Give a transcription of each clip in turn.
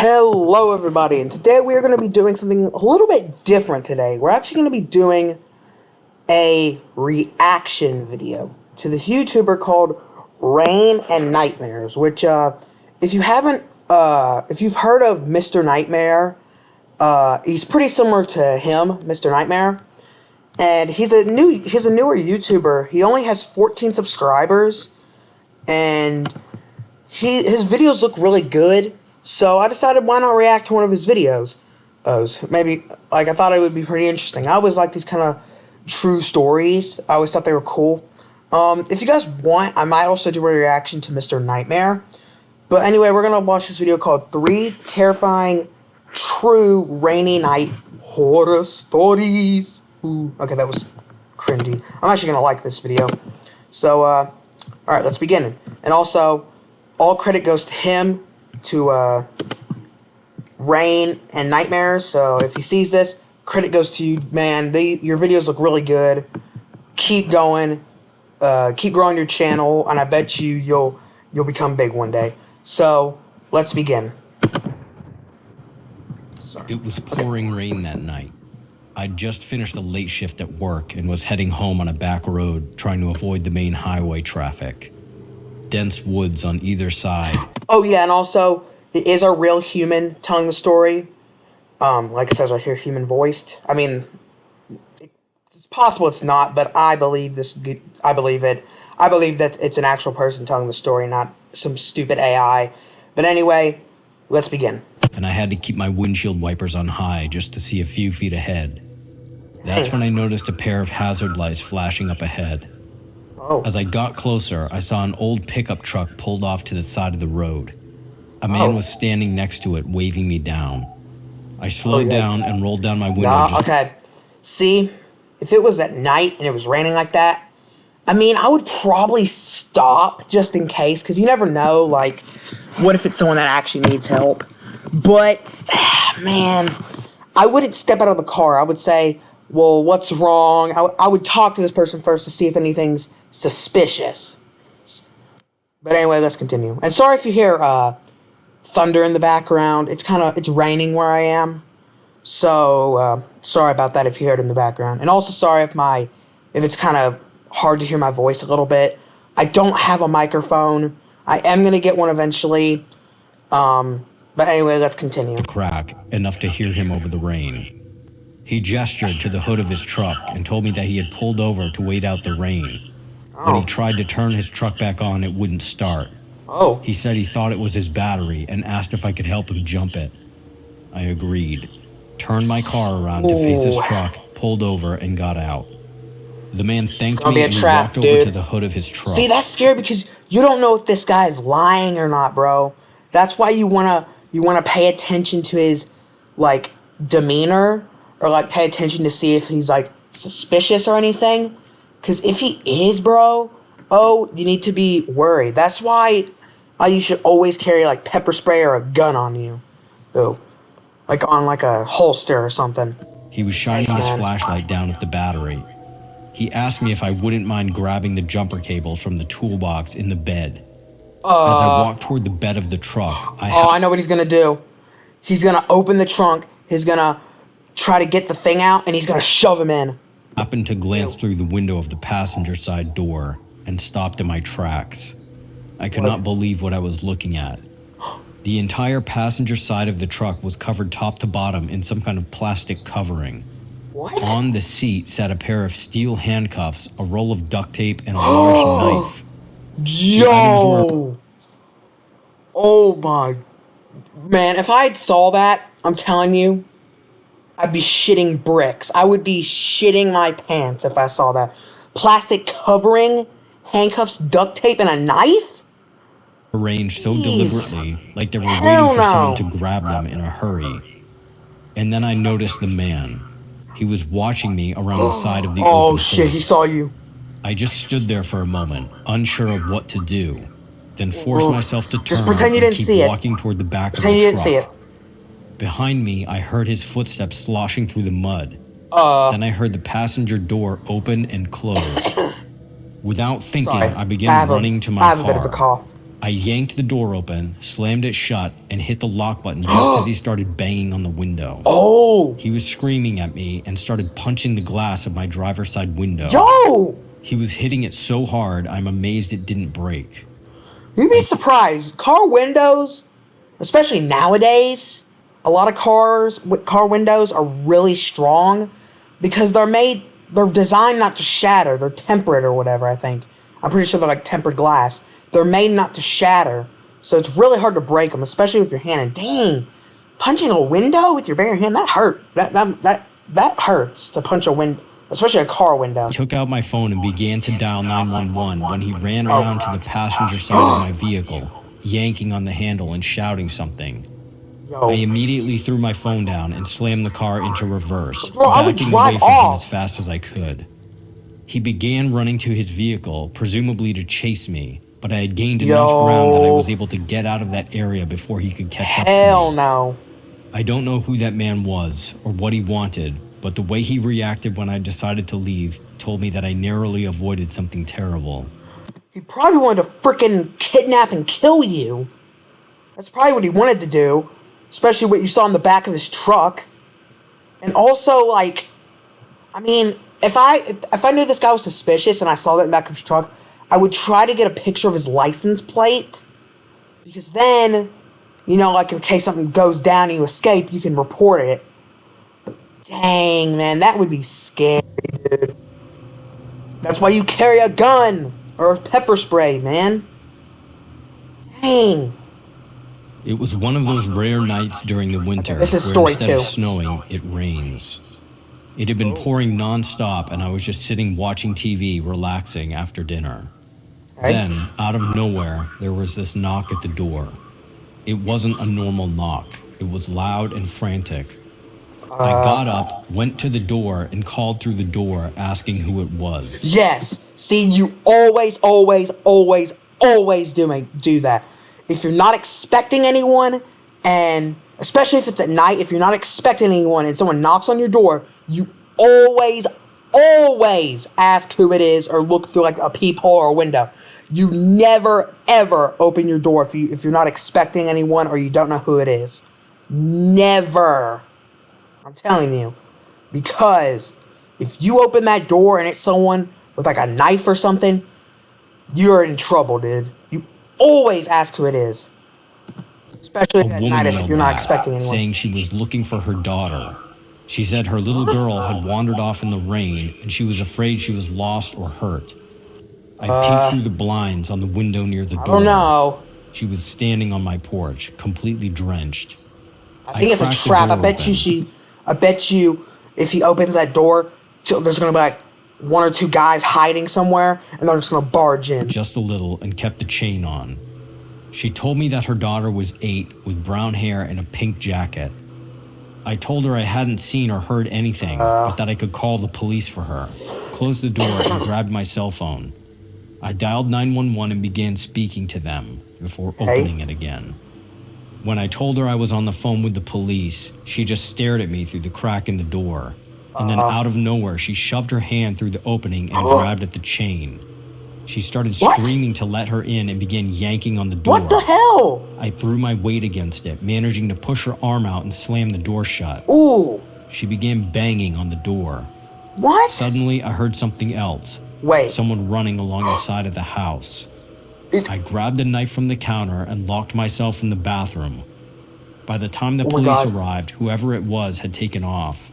Hello everybody, and today we are going to be doing something a little bit different today. We're actually going to be doing a reaction video to this YouTuber called Rain and Nightmares, which if you haven't if you've heard of Mr. Nightmare, he's pretty similar to him, Mr. Nightmare. And he's a newer YouTuber. He only has 14 subscribers, and his videos look really good. So I decided, why not react to one of his videos? Maybe, I thought it would be pretty interesting. I always like these kind of true stories. I always thought they were cool. If you guys want, I might also do a reaction to Mr. Nightmare. But anyway, we're going to watch this video called 3 Terrifying True Rainy Night Horror Stories. Ooh, okay, that was cringy. I'm actually going to like this video. So, alright, let's begin. And also, all credit goes to him, to Rain and Nightmares. So if he sees this, credit goes to you, man. Your videos look really good. Keep going. Keep growing your channel, and I bet you'll become big one day. So let's begin. Sorry. It was pouring rain that night. I'd just finished a late shift at work and was heading home on a back road, trying to avoid the main highway traffic. Dense woods on either side. Oh yeah, and also, it is a real human telling the story. Like it says right here, human voiced. I mean, it's possible it's not, but I believe this. I believe it. I believe that it's an actual person telling the story, not some stupid AI. But anyway, let's begin. And I had to keep my windshield wipers on high just to see a few feet ahead. That's when I noticed a pair of hazard lights flashing up ahead. Oh. As I got closer, I saw an old pickup truck pulled off to the side of the road. A man was standing next to it, waving me down. I slowed down and rolled down my window. Okay. See, if it was at night and it was raining like that, I mean, I would probably stop just in case, because you never know, like, what if it's someone that actually needs help? But, man, I wouldn't step out of the car. I would say, well, what's wrong? I would talk to this person first to see if anything's suspicious. But anyway, let's continue. And sorry if you hear thunder in the background. It's raining where I am. So, sorry about that if you hear it in the background. And also sorry if it's kind of hard to hear my voice a little bit. I don't have a microphone. I am going to get one eventually. But anyway, let's continue. The crack, enough to hear him over the rain. He gestured to the hood of his truck and told me that he had pulled over to wait out the rain. When he tried to turn his truck back on, it wouldn't start. He said he thought it was his battery and asked if I could help him jump it. I agreed, turned my car around to face his truck, pulled over, and got out. The man thanked me and walked over to the hood of his truck. See, that's scary because you don't know if this guy is lying or not, bro. That's why you wanna pay attention to his, like, demeanor, or, like, pay attention to see if he's, like, suspicious or anything. Because if he is, bro, you need to be worried. That's why you should always carry, like, pepper spray or a gun on you. Though. Like, on, like, a holster or something. He was shining his flashlight down at the battery. He asked me if I wouldn't mind grabbing the jumper cables from the toolbox in the bed. As I walked toward the bed of the truck, I know what he's gonna do. He's gonna open the trunk. He's gonna try to get the thing out, and he's gonna shove him in. I happened to glance through the window of the passenger side door and stopped in my tracks. I could not believe what I was looking at. The entire passenger side of the truck was covered top to bottom in some kind of plastic covering. What? On the seat sat a pair of steel handcuffs, a roll of duct tape, and a large knife. Yo! Oh my... Man, if I saw that, I'm telling you, I'd be shitting bricks. I would be shitting my pants if I saw that. Plastic covering, handcuffs, duct tape, and a knife? Arranged so deliberately, like they were waiting for someone to grab them in a hurry. And then I noticed the man. He was watching me around the side of the open shit, hood. he saw you. I just stood there for a moment, unsure of what to do, then forced myself to turn Just pretend you and didn't keep see it. walking toward the back Pretend of you the didn't truck. see it. Behind me, I heard his footsteps sloshing through the mud. Then I heard the passenger door open and close. Without thinking, I began running to my car. I have a bit of a cough. I yanked the door open, slammed it shut, and hit the lock button just as he started banging on the window. Oh! He was screaming at me and started punching the glass of my driver's side window. Yo! He was hitting it so hard, I'm amazed it didn't break. You'd be surprised. Car windows, especially nowadays, a lot of cars with car windows are really strong because they're designed not to shatter. They're tempered or whatever, I think. I'm pretty sure they're like tempered glass. They're made not to shatter, so it's really hard to break them, especially with your hand. And dang, punching a window with your bare hand, that hurt. That hurts to punch a window, especially a car window. I took out my phone and began to dial 911 when he ran around to the passenger side of my vehicle, yanking on the handle and shouting something. Yo. I immediately threw my phone down and slammed the car into reverse, Bro, I would backing drive away from him off. as fast as I could. He began running to his vehicle, presumably to chase me, but I had gained enough ground that I was able to get out of that area before he could catch up to me. Hell no. I don't know who that man was or what he wanted, but the way he reacted when I decided to leave told me that I narrowly avoided something terrible. He probably wanted to freaking kidnap and kill you. That's probably what he wanted to do, especially what you saw in the back of his truck. And also, like, I mean, if I knew this guy was suspicious and I saw that in the back of his truck, I would try to get a picture of his license plate, because then, you know, like in case something goes down and you escape, you can report it. But dang, man, that would be scary, dude. That's why you carry a gun or pepper spray, man. Dang. It was one of those rare nights during the winter This is where story instead 2. of snowing, it rains. It had been pouring non-stop and I was just sitting watching TV, relaxing after dinner. Okay. Then, out of nowhere, there was this knock at the door. It wasn't a normal knock. It was loud and frantic. I got up, went to the door, and called through the door asking who it was. Yes. See, you always do that. If you're not expecting anyone, and especially if it's at night, if you're not expecting anyone and someone knocks on your door, you always ask who it is or look through like a peephole or a window. You never ever open your door if you're not expecting anyone or you don't know who it is. Never. I'm telling you. Because if you open that door and it's someone with like a knife or something, you're in trouble, dude. You always ask who it is. Especially A at woman night if yelled you're not back, expecting anyone. saying she was looking for her daughter. She said her little girl had wandered off in the rain and she was afraid she was lost or hurt. I peeked through the blinds on the window near the door. I don't know. She was standing on my porch, completely drenched. I think it's a cracked the trap. door I bet you if he opens that door, there's gonna be like one or two guys hiding somewhere and they're just gonna barge in. Just a little and kept the chain on. She told me that her daughter was 8 with brown hair and a pink jacket. I told her I hadn't seen or heard anything, but that I could call the police for her. Closed the door and grabbed my cell phone. I dialed 911 and began speaking to them before opening it again. When I told her I was on the phone with the police, she just stared at me through the crack in the door. And then out of nowhere, she shoved her hand through the opening and grabbed at the chain. She started screaming to let her in and began yanking on the door. What the hell? I threw my weight against it, managing to push her arm out and slam the door shut. Ooh. She began banging on the door. What? Suddenly, I heard something else. Wait. Someone running along the side of the house. I grabbed a knife from the counter and locked myself in the bathroom. By the time the police arrived, whoever it was had taken off.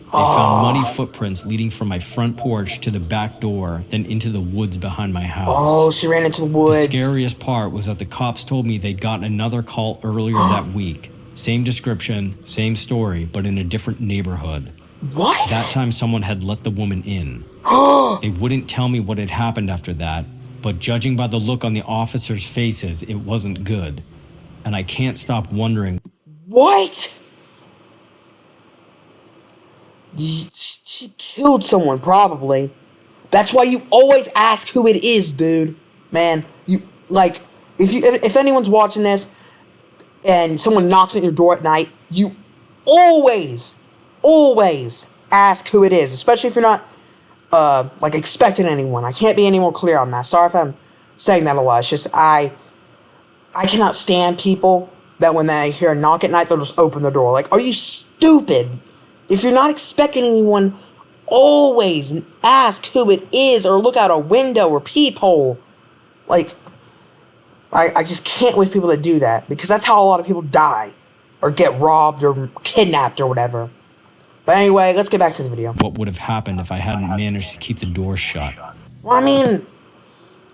They found muddy footprints leading from my front porch to the back door, then into the woods behind my house. Oh, she ran into the woods. The scariest part was that the cops told me they'd gotten another call earlier that week. Same description, same story, but in a different neighborhood. What? That time someone had let the woman in. They wouldn't tell me what had happened after that, but judging by the look on the officers' faces, it wasn't good. And I can't stop wondering. What? She killed someone, probably. That's why you always ask who it is, dude. Man, you like if anyone's watching this and someone knocks on your door at night, you always ask who it is, especially if you're not like expecting anyone. I can't be any more clear on that. Sorry if I'm saying that a lot. It's just I I cannot stand people that when they hear a knock at night, they'll just open the door. Like, are you stupid? If you're not expecting anyone, always ask who it is or look out a window or peephole. Like, I just can't with people that do that because that's how a lot of people die or get robbed or kidnapped or whatever. But anyway, let's get back to the video. What would have happened if I hadn't managed to keep the door shut? Well, I mean,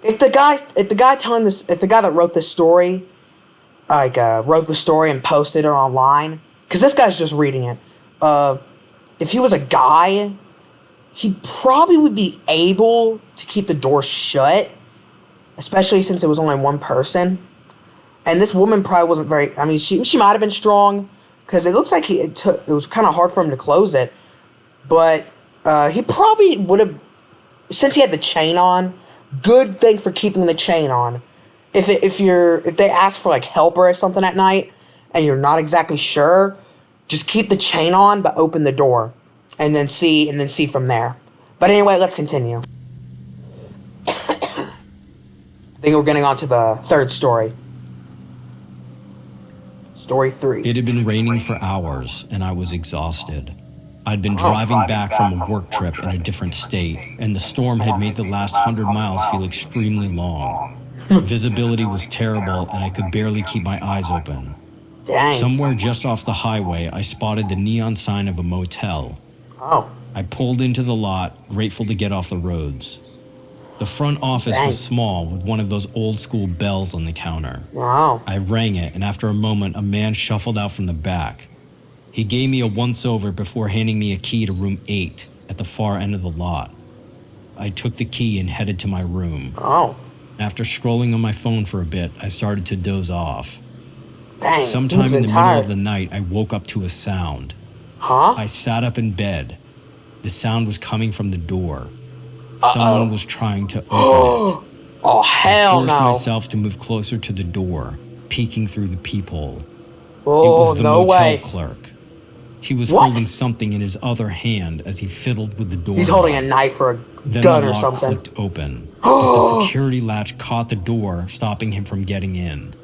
if the guy that wrote this story, wrote the story and posted it online, because this guy's just reading it. If he was a guy, he probably would be able to keep the door shut, especially since it was only one person. And this woman probably wasn't very. I mean, she might have been strong, because it looks like it was kind of hard for him to close it, but he probably would have, since he had the chain on. Good thing for keeping the chain on. If they ask for like help or something at night, and you're not exactly sure, just keep the chain on, but open the door, and then see from there. But anyway, let's continue. I think we're getting on to the third story. Story 3. It had been raining for hours, and I was exhausted. I'd been driving back from a work trip in a different state, and the storm had made the last 100 miles feel extremely long. Visibility was terrible, and I could barely keep my eyes open. Dang. Somewhere just off the highway, I spotted the neon sign of a motel. Oh. I pulled into the lot, grateful to get off the roads. The front office was small, with one of those old-school bells on the counter. Wow. I rang it, and after a moment, a man shuffled out from the back. He gave me a once-over before handing me a key to room 8 at the far end of the lot. I took the key and headed to my room. Oh. After scrolling on my phone for a bit, I started to doze off. Dang. Sometime in the middle of the night, I woke up to a sound. Huh? I sat up in bed. The sound was coming from the door. Uh-oh. Someone was trying to open it. Oh, hell no. I forced myself to move closer to the door, peeking through the peephole. Oh, it was the no motel way. clerk. He was What? holding something in his other hand as he fiddled with the door. He's holding a knife or a Then gun the or lock something. clicked open, but the security latch caught the door, stopping him from getting in.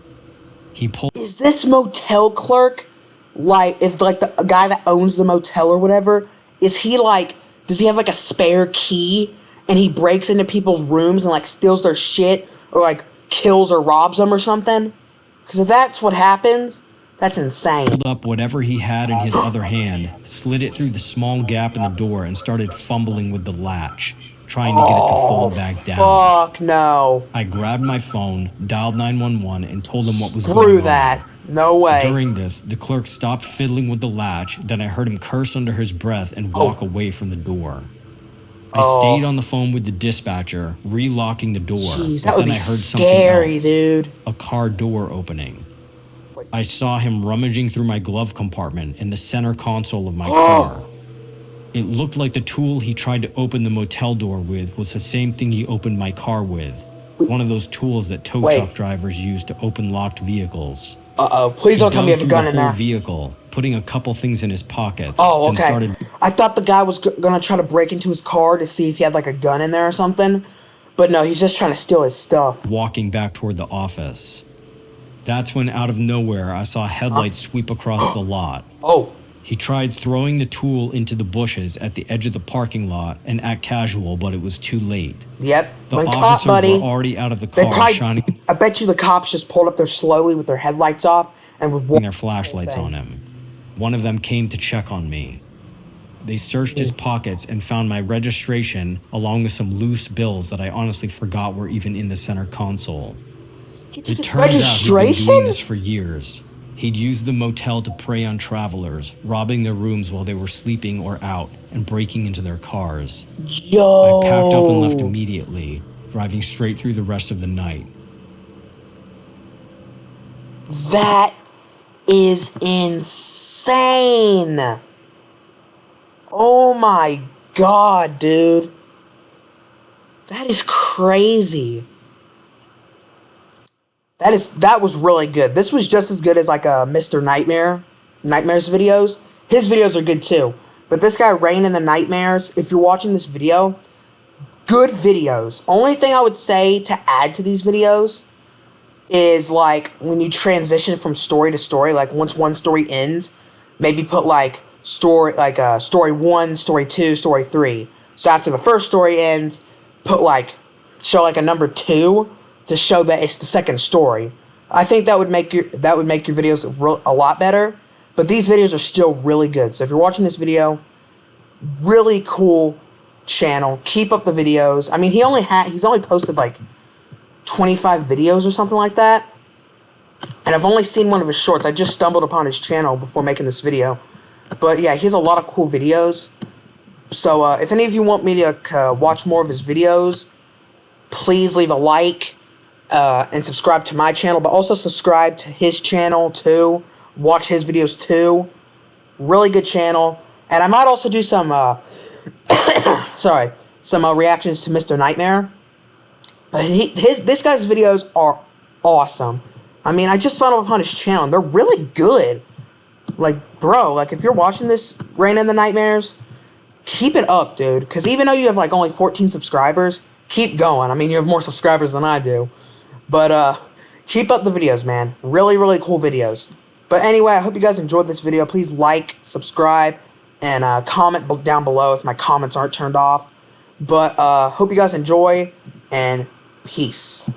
He pulled. Is this motel clerk, like, if like the guy that owns the motel or whatever, is he like, does he have like a spare key and he breaks into people's rooms and like steals their shit or like kills or robs them or something? Because if that's what happens, that's insane. Pulled up whatever he had in his other hand, slid it through the small gap in the door, and started fumbling with the latch, trying to get it to fall back down. Fuck no. I grabbed my phone, dialed 911, and told them what was going Screw on. that. No way. During this, the clerk stopped fiddling with the latch, then I heard him curse under his breath and walk away from the door. I stayed on the phone with the dispatcher, relocking the door, Jeez, but that would then be I heard scary, something else. dude. A car door opening. I saw him rummaging through my glove compartment in the center console of my car. It looked like the tool he tried to open the motel door with was the same thing he opened my car with. One of those tools that tow truck drivers use to open locked vehicles. Uh-oh. Please don't tell me you have a gun in the whole there. vehicle, putting a couple things in his pockets. Oh, then okay. started I thought the guy was gonna try to break into his car to see if he had like a gun in there or something. But no, he's just trying to steal his stuff. walking back toward the office. That's when, out of nowhere, I saw headlights sweep across the lot. Oh. He tried throwing the tool into the bushes at the edge of the parking lot and act casual, but it was too late. Yep. The When caught, officers buddy. were already out of the They car, probably, shining I bet you the cops just pulled up there slowly with their headlights off and would walk their flashlights on him. One of them came to check on me. They searched his pockets and found my registration along with some loose bills that I honestly forgot were even in the center console. It turns out he'd been doing this for years. He'd used the motel to prey on travelers, robbing their rooms while they were sleeping or out, and breaking into their cars. Yo. I packed up and left immediately, driving straight through the rest of the night. That is insane. Oh my god, dude. That is crazy. That was really good. This was just as good as like a Mr. Nightmares videos. His videos are good too. But this guy, Rain in the Nightmares, if you're watching this video, good videos. Only thing I would say to add to these videos is like when you transition from story to story, like once one story ends, maybe put like story 1, story 2, story 3. So after the first story ends, put like show like a number 2 to show that it's the second story. I think that would make your videos a lot better. But these videos are still really good. So if you're watching this video, really cool channel. Keep up the videos. I mean, he's only posted like 25 videos or something like that. And I've only seen one of his shorts. I just stumbled upon his channel before making this video. But yeah, he has a lot of cool videos. So if any of you want me to watch more of his videos, please leave a like and subscribe to my channel. But also subscribe to his channel too. Watch his videos too. Really good channel. And I might also do some reactions to Mr. Nightmare. But this guy's videos are awesome. I mean, I just found upon his channel and they're really good. Like, bro, like if you're watching this Reign in the Nightmares, keep it up, dude. Because even though you have like only 14 subscribers, keep going. I mean, you have more subscribers than I do. But keep up the videos, man. Really, really cool videos. But anyway, I hope you guys enjoyed this video. Please like, subscribe, and comment down below if my comments aren't turned off. But hope you guys enjoy, and peace.